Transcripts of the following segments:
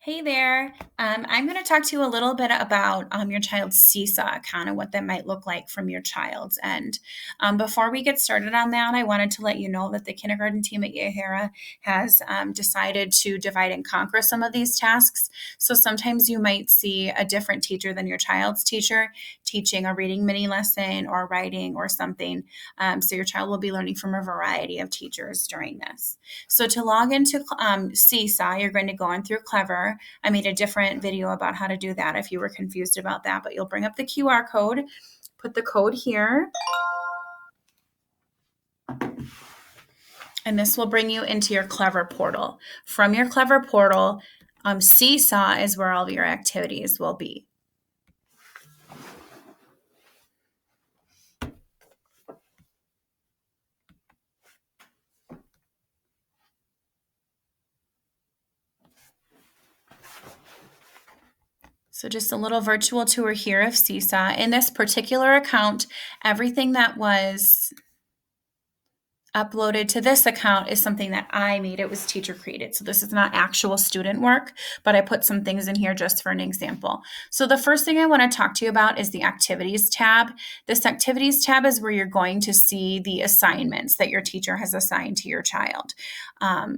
Hey there. I'm going to talk to you a little bit about your child's Seesaw account and what that might look like from your child's end. Before we get started on that, I wanted to let you know that the kindergarten team at Yahara has decided to divide and conquer some of these tasks. So sometimes you might see a different teacher than your child's teacher teaching a reading mini lesson or writing or something. So your child will be learning from a variety of teachers during this. So to log into Seesaw, you're going to go on through Clever. I made a different video about how to do that if you were confused about that, but you'll bring up the QR code, put the code here, and this will bring you into your Clever portal. From your Clever portal, Seesaw is where all of your activities will be. So just a little virtual tour here of Seesaw. In this particular account, everything that was uploaded to this account is something that I made. It was teacher created. So this is not actual student work, but I put some things in here just for an example. So the first thing I want to talk to you about is the activities tab. This activities tab is where you're going to see the assignments that your teacher has assigned to your child.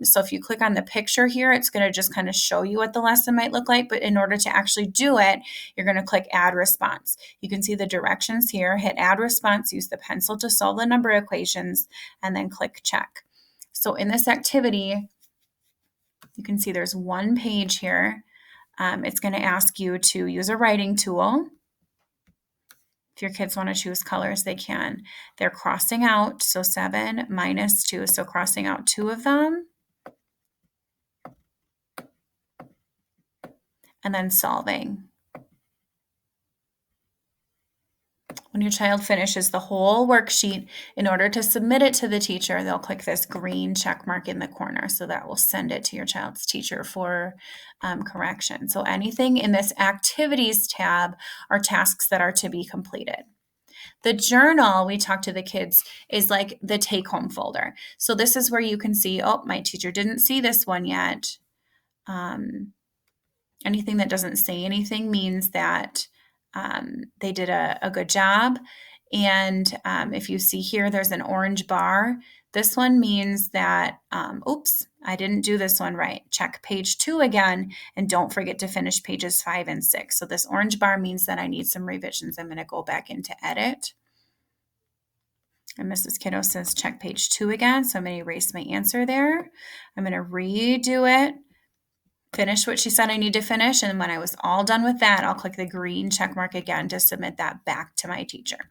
So if you click on the picture here, it's going to just kind of show you what the lesson might look like. But in order to actually do it, you're going to click add response. You can see the directions here, hit add response, use the pencil to solve the number equations, and then click check. So in this activity, you can see there's one page here. It's going to ask you to use a writing tool. If your kids want to choose colors, they can. They're crossing out, so 7 minus 2, so crossing out 2 of them. And then solving. When your child finishes the whole worksheet, in order to submit it to the teacher, they'll click this green check mark in the corner. So that will send it to your child's teacher for correction. So anything in this activities tab are tasks that are to be completed. The journal, we talk to the kids, is like the take-home folder. So this is where you can see, oh, my teacher didn't see this one yet. Anything that doesn't say anything means that they did a good job. And if you see here, there's an orange bar. This one means that, oops, I didn't do this one right. Check page 2 again, and don't forget to finish pages 5 and 6. So this orange bar means that I need some revisions. I'm going to go back into edit. And Mrs. Kiddo says check page 2 again. So I'm going to erase my answer there. I'm going to redo it. Finish what she said I need to finish. And when I was all done with that, I'll click the green check mark again to submit that back to my teacher.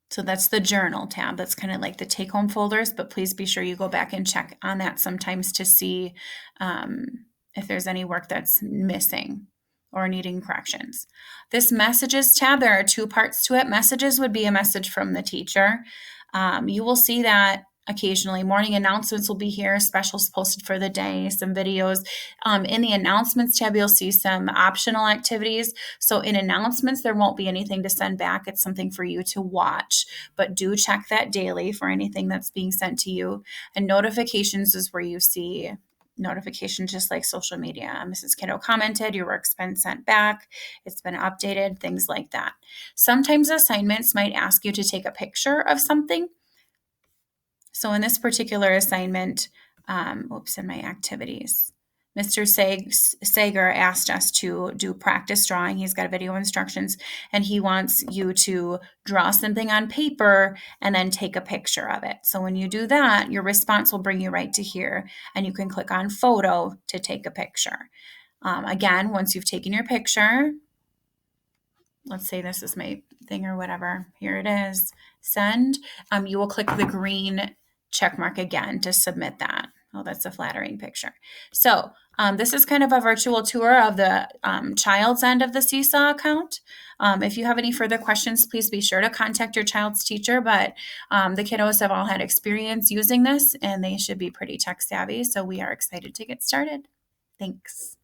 So that's the journal tab. That's kind of like the take-home folders, but please be sure you go back and check on that sometimes to see if there's any work that's missing or needing corrections. This messages tab, there are 2 parts to it. Messages would be a message from the teacher. You will see that occasionally. Morning announcements will be here, specials posted for the day, some videos. In the announcements tab, you'll see some optional activities. So in announcements, there won't be anything to send back. It's something for you to watch, but do check that daily for anything that's being sent to you. And notifications is where you see notifications just like social media. Mrs. Kiddo commented, your work's been sent back, it's been updated, things like that. Sometimes assignments might ask you to take a picture of something. So in this particular assignment, in my activities, Mr. Sager asked us to do practice drawing. He's got video instructions, and he wants you to draw something on paper and then take a picture of it. So when you do that, your response will bring you right to here, and you can click on photo to take a picture. Again, once you've taken your picture, let's say this is my thing or whatever, here it is, send, you will click the green check mark again to submit that. Oh, that's a flattering picture. So this is kind of a virtual tour of the child's end of the Seesaw account. If you have any further questions, please be sure to contact your child's teacher, but the kiddos have all had experience using this and they should be pretty tech savvy. So we are excited to get started. Thanks.